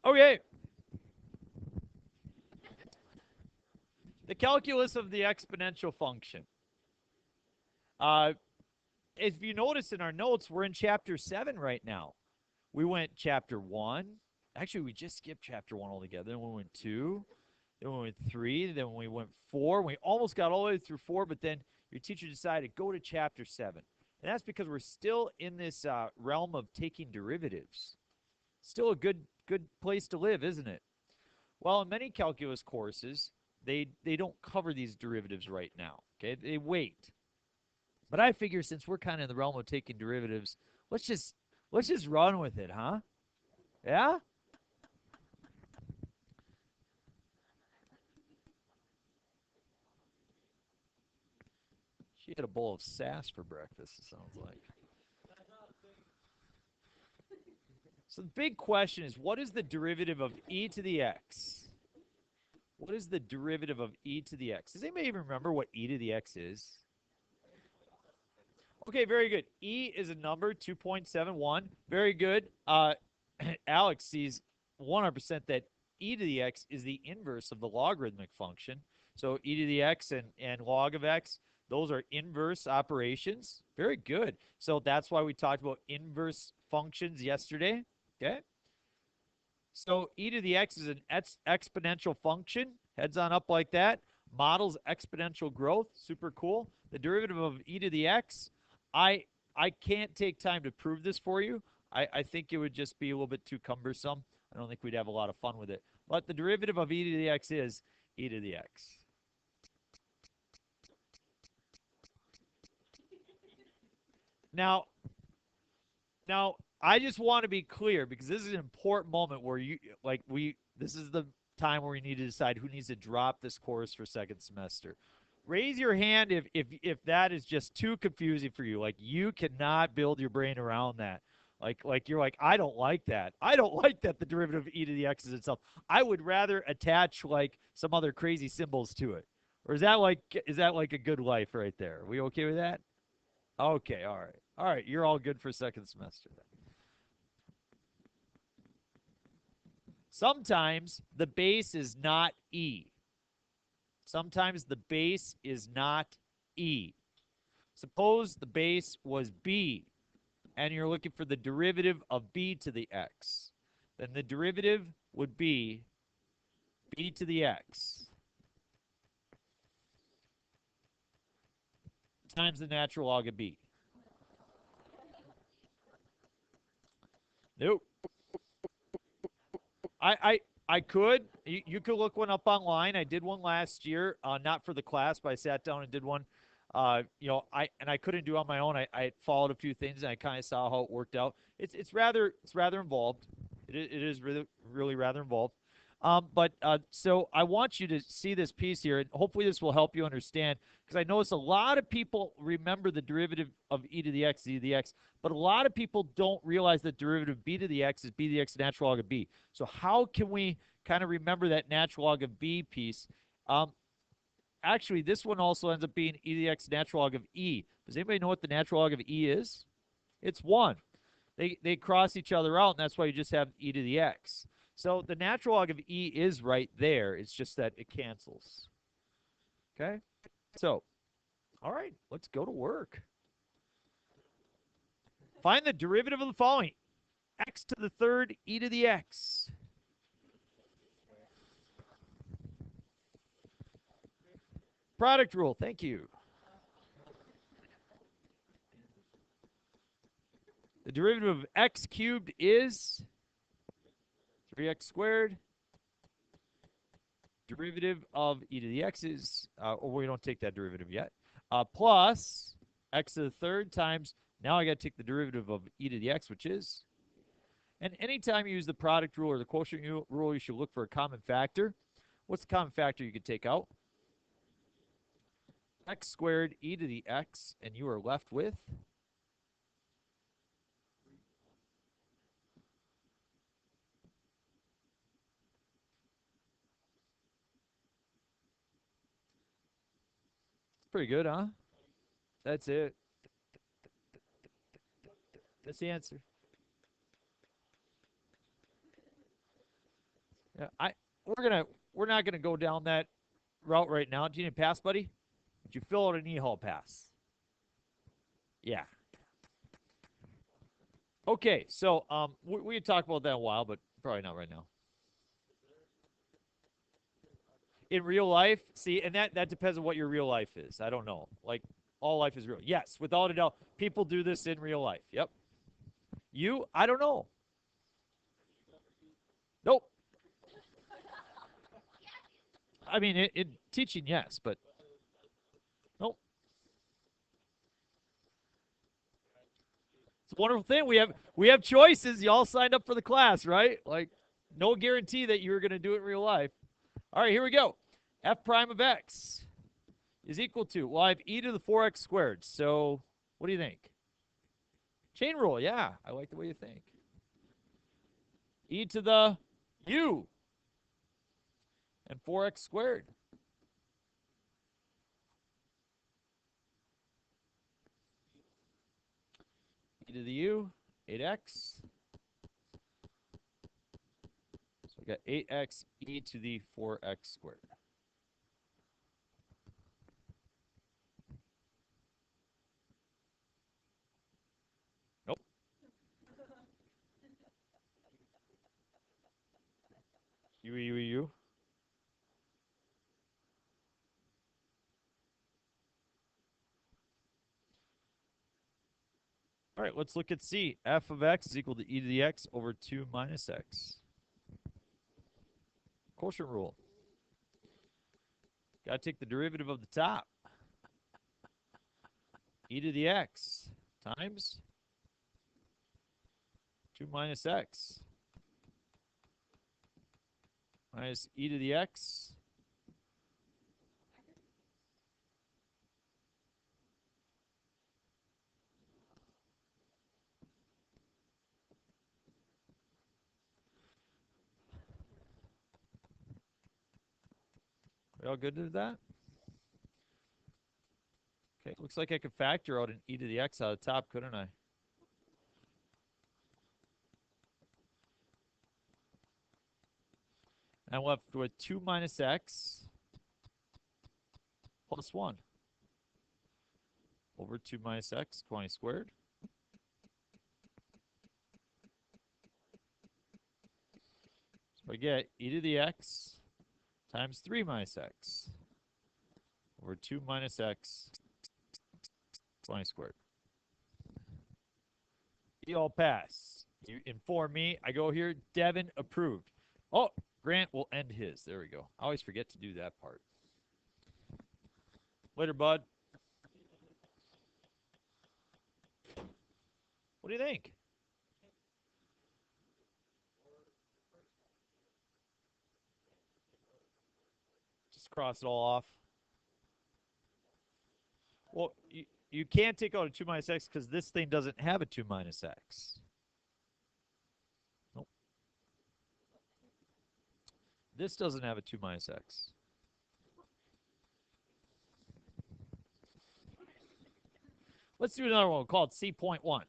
Okay. The calculus of the exponential function. If you notice in our notes, we're in chapter 7 right now. We went chapter 1. Actually, we just skipped chapter 1 altogether. Then we went 2. Then we went 3. Then we went 4. We almost got all the way through 4, but then your teacher decided go to chapter 7. And that's because we're still in this realm of taking derivatives. Still a good place to live, isn't it? Well, in many calculus courses, they don't cover these derivatives right now. Okay, they wait. But I figure since we're kind of in the realm of taking derivatives, let's just run with it, huh? Yeah? She had a bowl of sass for breakfast, it sounds like. So the big question is, what is the derivative of e to the x? What is the derivative of e to the x? Does anybody even remember what e to the x is? Okay, very good. E is a number, 2.71. Very good. Alex sees 100% that e to the x is the inverse of the logarithmic function. So e to the x and log of x, those are inverse operations. Very good. So that's why we talked about inverse functions yesterday. Okay. So e to the x is an exponential function. Heads on up like that. Models exponential growth. Super cool. The derivative of e to the x, I can't take time to prove this for you. I think it would just be a little bit too cumbersome. I don't think we'd have a lot of fun with it. But the derivative of e to the x is e to the x. Now, I just want to be clear because this is an important moment where this is the time where we need to decide who needs to drop this course for second semester. Raise your hand if that is just too confusing for you. Like you cannot build your brain around that. Like you're like, I don't like that. I don't like that the derivative of e to the x is itself. I would rather attach like some other crazy symbols to it. Or is that like a good life right there? Are we okay with that? Okay, all right. All right, you're all good for second semester then. Sometimes the base is not E. Sometimes the base is not E. Suppose the base was B, and you're looking for the derivative of B to the X. Then the derivative would be B to the X times the natural log of B. Nope. I could. You could look one up online. I did one last year, not for the class, but I sat down and did one. I couldn't do it on my own. I followed a few things and I kind of saw how it worked out. It's rather involved. It is really rather involved. So I want you to see this piece here, and hopefully this will help you understand, because I notice a lot of people remember the derivative of e to the x, e to the x, but a lot of people don't realize that derivative of b to the x is b to the x natural log of b. So how can we kind of remember that natural log of b piece? Actually, this one also ends up being e to the x natural log of e. Does anybody know what the natural log of e is? It's 1. They cross each other out, and that's why you just have e to the x. So the natural log of e is right there. It's just that it cancels. Okay? So, all right, let's go to work. Find the derivative of the following. X to the third e to the x. Product rule. Thank you. The derivative of x cubed is 3x squared. Derivative of e to the x is, or we don't take that derivative yet, plus x to the third times, now I got to take the derivative of e to the x, which is, and anytime you use the product rule or the quotient rule, you should look for a common factor. What's the common factor you could take out? X squared e to the x, and you are left with pretty good, huh? That's it. That's the answer. Yeah, we're not gonna go down that route right now. Do you need a pass, buddy? Did you fill out an e-haul pass? Yeah. Okay, so we had talked about that a while, but probably not right now. In real life, see, and that depends on what your real life is. I don't know. Like all life is real. Yes, without a doubt, people do this in real life. Yep. You, I don't know. Nope. I mean, in teaching, yes, but nope. It's a wonderful thing. We have choices. Y'all signed up for the class, right? Like, no guarantee that you're going to do it in real life. All right, here we go. F prime of x is equal to, well, I have e to the 4x squared. So what do you think? Chain rule, yeah. I like the way you think. E to the u and 4x squared. E to the u, 8x. So we got 8x e to the 4x squared. Nope. U. All right, let's look at C. F of x is equal to e to the x over 2 minus x. Quotient rule. Got to take the derivative of the top. E to the x times 2 minus x minus e to the x. We all good with that? Okay, looks like I could factor out an e to the x out of the top, couldn't I? I'm left with 2 minus x plus 1 over 2 minus x, 20 squared. So I get e to the x times 3 minus x over 2 minus x, 20 squared. You all pass. You inform me. I go here. Devin approved. Oh, Grant will end his. There we go. I always forget to do that part. Later, bud. What do you think? Just cross it all off. Well, you can't take out a 2 minus x because this thing doesn't have a 2 minus x. Nope. This doesn't have a 2 minus x. Let's do another one called C.1.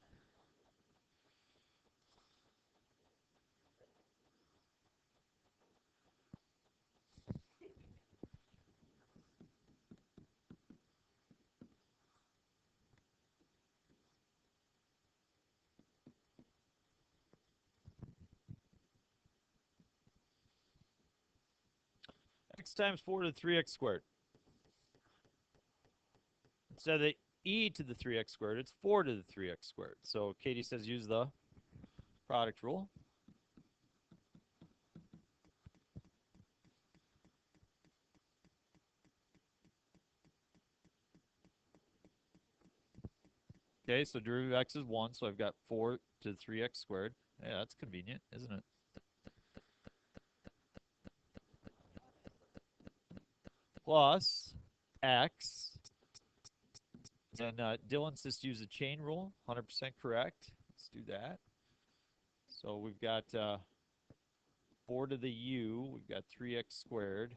X times 4 to the 3x squared. Instead of the e to the 3x squared, it's 4 to the 3x squared. So Katie says use the product rule. Okay, so derivative of x is 1, so I've got 4 to the 3x squared. Yeah, that's convenient, isn't it? Plus x. And Dylan says to use the chain rule. 100% correct. Let's do that. So we've got 4 to the u. We've got 3x squared.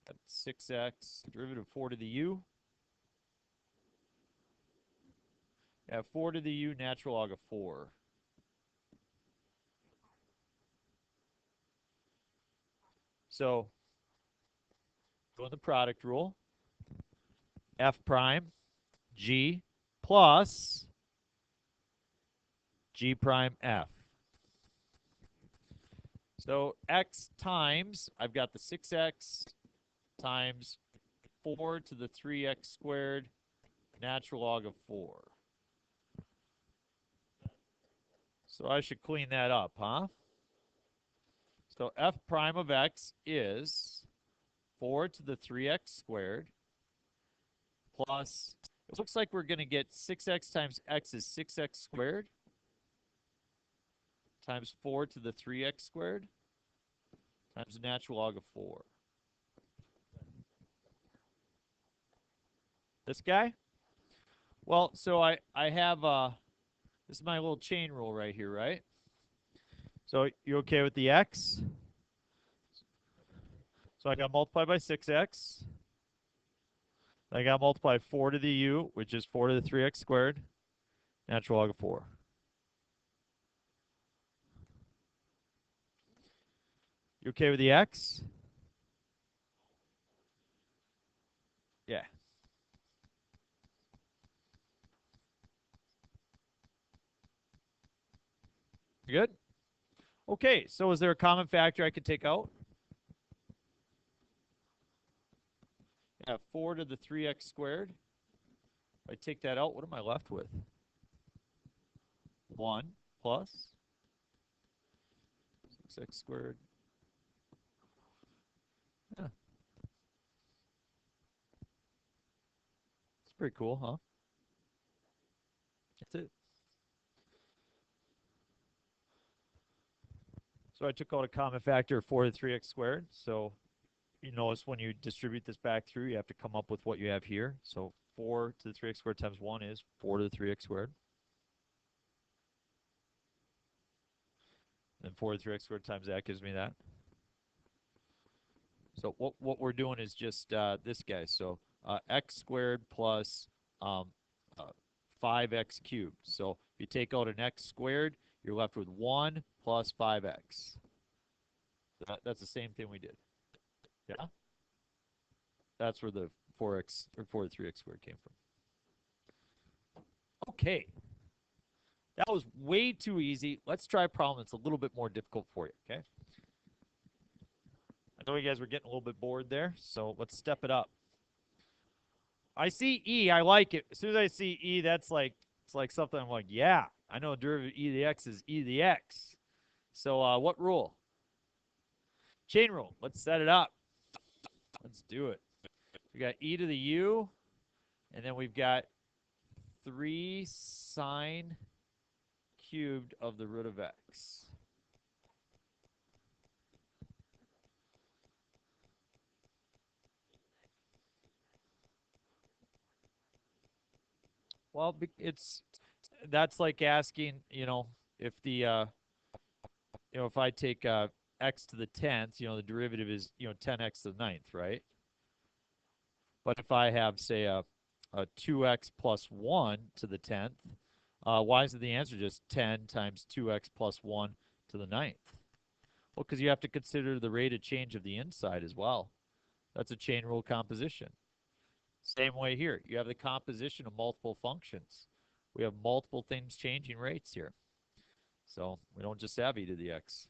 Got 6x. Derivative of 4 to the u. Yeah, 4 to the u, natural log of 4. So doing the product rule, f prime g plus g prime f. So x times, I've got the 6x times 4 to the 3x squared natural log of 4. So I should clean that up, huh? So f prime of x is 4 to the 3x squared plus, it looks like we're going to get 6x times x is 6x squared times 4 to the 3x squared times the natural log of 4. This guy? Well, so I have, this is my little chain rule right here, right? So you okay with the x? So I got multiplied by 6x. I got multiplied 4 to the u, which is 4 to the 3x squared, natural log of 4. You okay with the x? Yeah. You good? Okay, so is there a common factor I could take out? Yeah, 4 to the 3x squared. If I take that out, what am I left with? 1 plus 6x squared. Yeah, it's pretty cool, huh? That's it. So I took out a common factor of 4 to the 3x squared. So you notice when you distribute this back through, you have to come up with what you have here. So 4 to the 3x squared times 1 is 4 to the 3x squared. And 4 to the 3x squared times that gives me that. So what we're doing is just this guy. So x squared plus um, uh, 5x cubed. So if you take out an x squared, you're left with 1 plus 5x. That's the same thing we did. Yeah? That's where the 4x or 4 to 3x squared came from. Okay. That was way too easy. Let's try a problem that's a little bit more difficult for you, okay? I know you guys were getting a little bit bored there, so let's step it up. I see E, I like it. As soon as I see E, that's like, it's like something I'm like, yeah, I know derivative of E to the X is E to the X. So what rule? Chain rule. Let's set it up. Let's do it. We got E to the U, and then we've got 3 sine cubed of the root of X. Well, that's like asking, if the if I take x to the 10th, the derivative is 10x to the ninth, right? But if I have, say, a 2x plus 1 to the 10th, why isn't the answer just 10 times 2x plus 1 to the ninth? Well, because you have to consider the rate of change of the inside as well. That's a chain rule composition. Same way here. You have the composition of multiple functions. We have multiple things changing rates here. So we don't just have e to the x.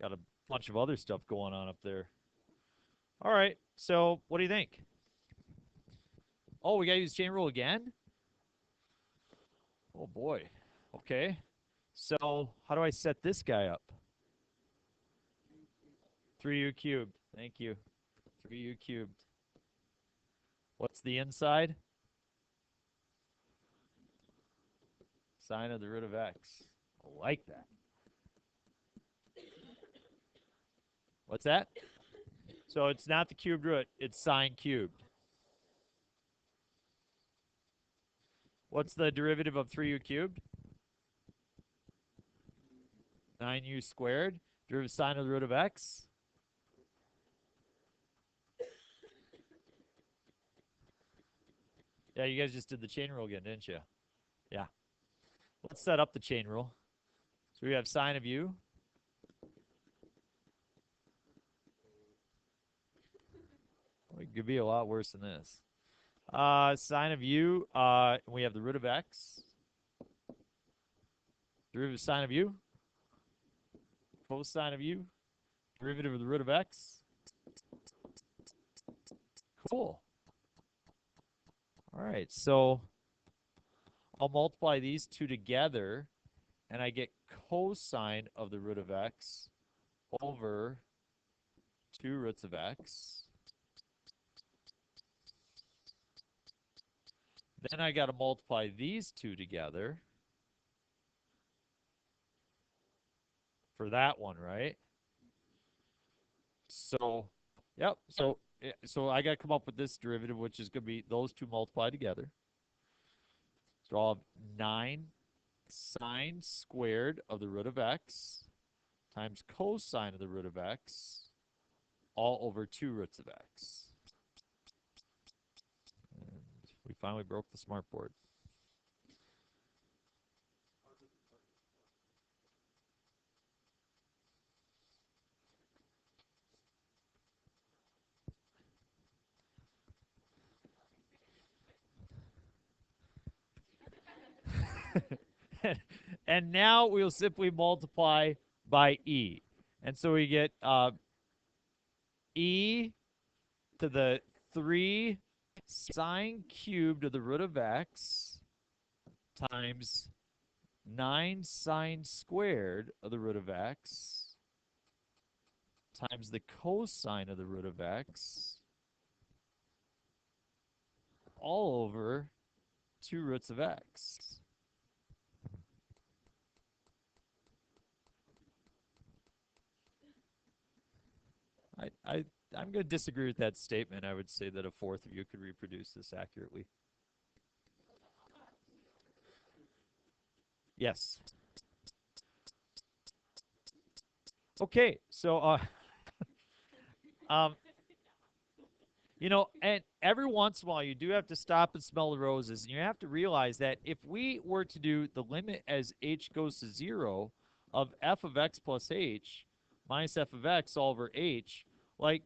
Got a bunch of other stuff going on up there. All right, so what do you think? Oh, we got to use chain rule again? Oh, boy. Okay. So how do I set this guy up? 3u cubed. Thank you. 3u cubed. What's the inside? Sine of the root of x. I like that. What's that? So it's not the cubed root, it's sine cubed. What's the derivative of 3u cubed? 9u squared. Derivative of sine of the root of x? Yeah, you guys just did the chain rule again, didn't you? Yeah. Let's set up the chain rule. So we have sine of u It could be a lot worse than this. Sine of u, we have the root of x. Derivative of sine of u. Cosine of u. Derivative of the root of x. Cool. All right, so I'll multiply these two together, and I get cosine of the root of x over 2 roots of x. Then I got to multiply these two together for that one, right? So, yep. So I got to come up with this derivative, which is going to be those two multiplied together. So I'll have 9 sine squared of the root of x times cosine of the root of x all over 2 roots of x. And we finally broke the smartboard. And now we'll simply multiply by e. And so we get e to the 3 sine cubed of the root of x times 9 sine squared of the root of x times the cosine of the root of x all over 2 roots of x. I'm going to disagree with that statement. I would say that a fourth of you could reproduce this accurately. Yes. Okay, so you know, and every once in a while you do have to stop and smell the roses, and you have to realize that if we were to do the limit as h goes to 0 of f of x plus h minus f of x all over h, like,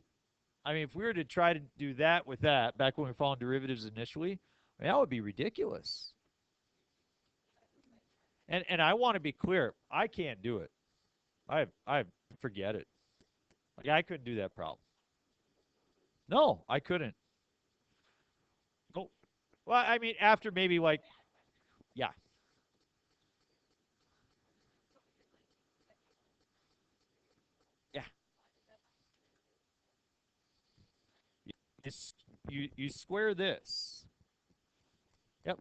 I mean, if we were to try to do that with that, back when we found derivatives initially, I mean, that would be ridiculous. And I want to be clear, I can't do it. I forget it. Like, I couldn't do that problem. No, I couldn't. No. Well, I mean, after maybe like, yeah, yeah. You, you square this. Yep.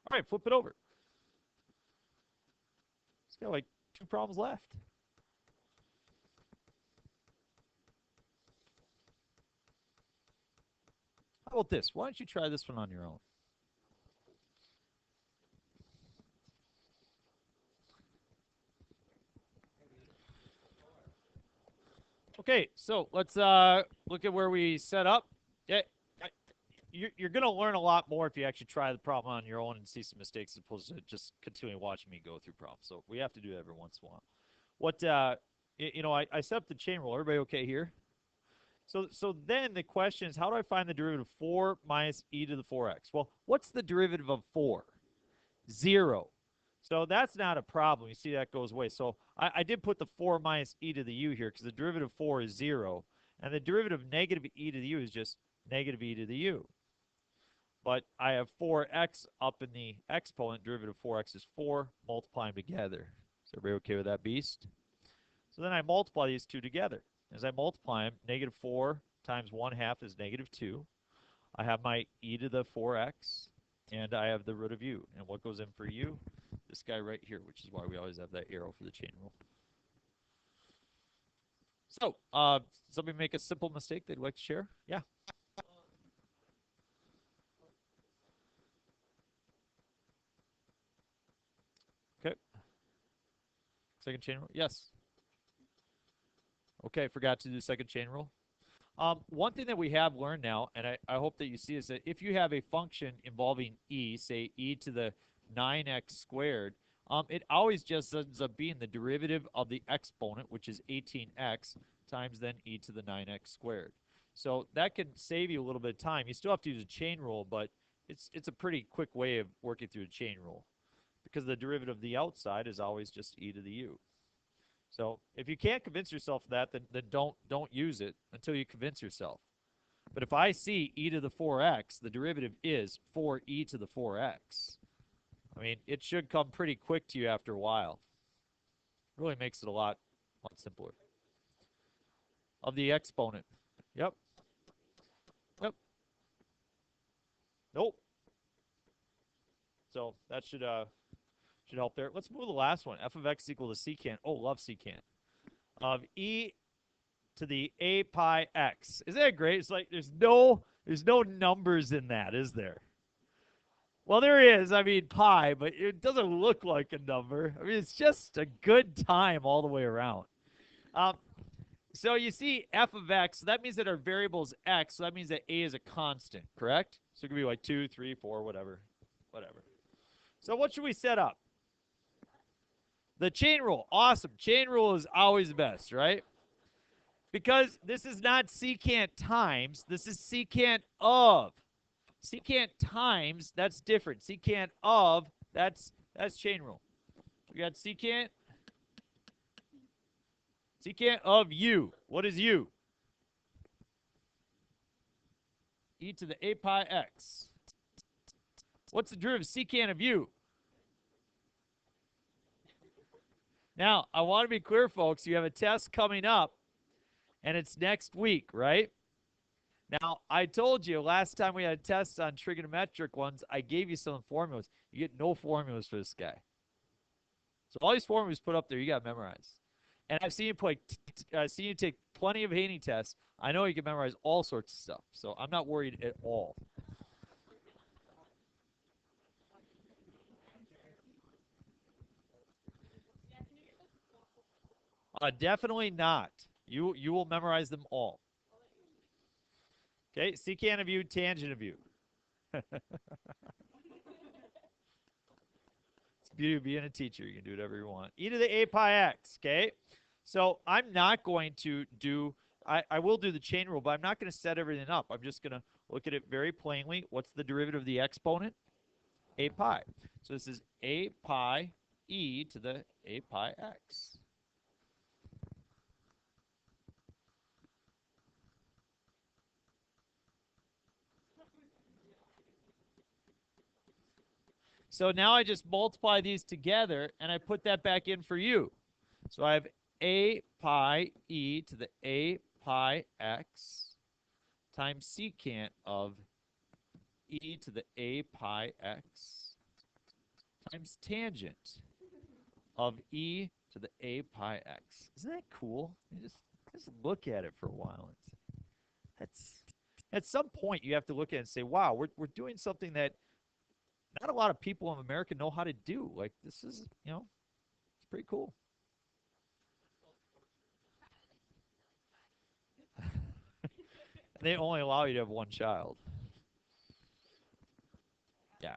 All right, flip it over. It's got like 2 problems left. How about this? Why don't you try this one on your own? Okay, so let's look at where we set up. Yeah, you're going to learn a lot more if you actually try the problem on your own and see some mistakes as opposed to just continuing watching me go through problems. So we have to do that every once in a while. What you know, I set up the chain rule. Everybody okay here? So then the question is, how do I find the derivative of 4 minus e to the 4x? Well, what's the derivative of 4? 0. So that's not a problem. You see that goes away. So I did put the 4 minus e to the u here because the derivative of 4 is 0. And the derivative of negative e to the u is just negative e to the u. But I have 4x up in the exponent. Derivative of 4x is 4. Multiply them together. Is everybody okay with that beast? So then I multiply these two together. As I multiply them, negative 4 times 1/2 is negative 2. I have my e to the 4x, and I have the root of u. And what goes in for u? This guy right here, which is why we always have that arrow for the chain rule. So, somebody make a simple mistake they'd like to share? Yeah. Okay. Second chain rule? Yes. Okay, forgot to do the second chain rule. One thing that we have learned now, and I hope that you see, is that if you have a function involving e, say e to the 9x squared, it always just ends up being the derivative of the exponent, which is 18x, times then e to the 9x squared. So that can save you a little bit of time. You still have to use a chain rule, but it's a pretty quick way of working through a chain rule because the derivative of the outside is always just e to the u. So if you can't convince yourself of that, then don't use it until you convince yourself. But if I see e to the 4x, the derivative is 4e to the 4x. I mean, it should come pretty quick to you after a while. It really makes it a lot simpler. Of the exponent. Yep. Yep. Nope. So that should help there. Let's move to the last one. F of x equal to secant. Oh, love secant. Of e to the a pi x. Isn't that great? It's like there's no numbers in that, is there? Well, there is. I mean, pi, but it doesn't look like a number. I mean, it's just a good time all the way around. So you see f of x, so that means that our variable is x, so that means that a is a constant, correct? So it could be like 2, 3, 4, whatever. So what should we set up? The chain rule. Awesome. Chain rule is always best, right? Because this is not secant times, this is secant of. Secant times, that's different. Secant of, that's chain rule. We got secant of u. What is u? E to the a pi x. What's the derivative of secant of u? Now, I want to be clear, folks. You have a test coming up, and it's next week, right? Now, I told you last time we had tests on trigonometric ones, I gave you some formulas. You get no formulas for this guy. So all these formulas put up there, you got to memorize. And I've seen you take plenty of Haney tests. I know you can memorize all sorts of stuff, so I'm not worried at all. Definitely not. You will memorize them all. Okay, secant of u, tangent of u. It's the beauty of being a teacher. You can do whatever you want. E to the a pi x, okay? So I'm not going to do, I will do the chain rule, but I'm not going to set everything up. I'm just going to look at it very plainly. What's the derivative of the exponent? A pi. So this is a pi e to the a pi x. So now I just multiply these together, and I put that back in for you. So I have a pi e to the a pi x times secant of e to the a pi x times tangent of e to the a pi x. Isn't that cool? You just look at it for a while. That's at some point you have to look at it and say, wow, we're doing something that not a lot of people in America know how to do. Like, this is, it's pretty cool. They only allow you to have one child. Yeah.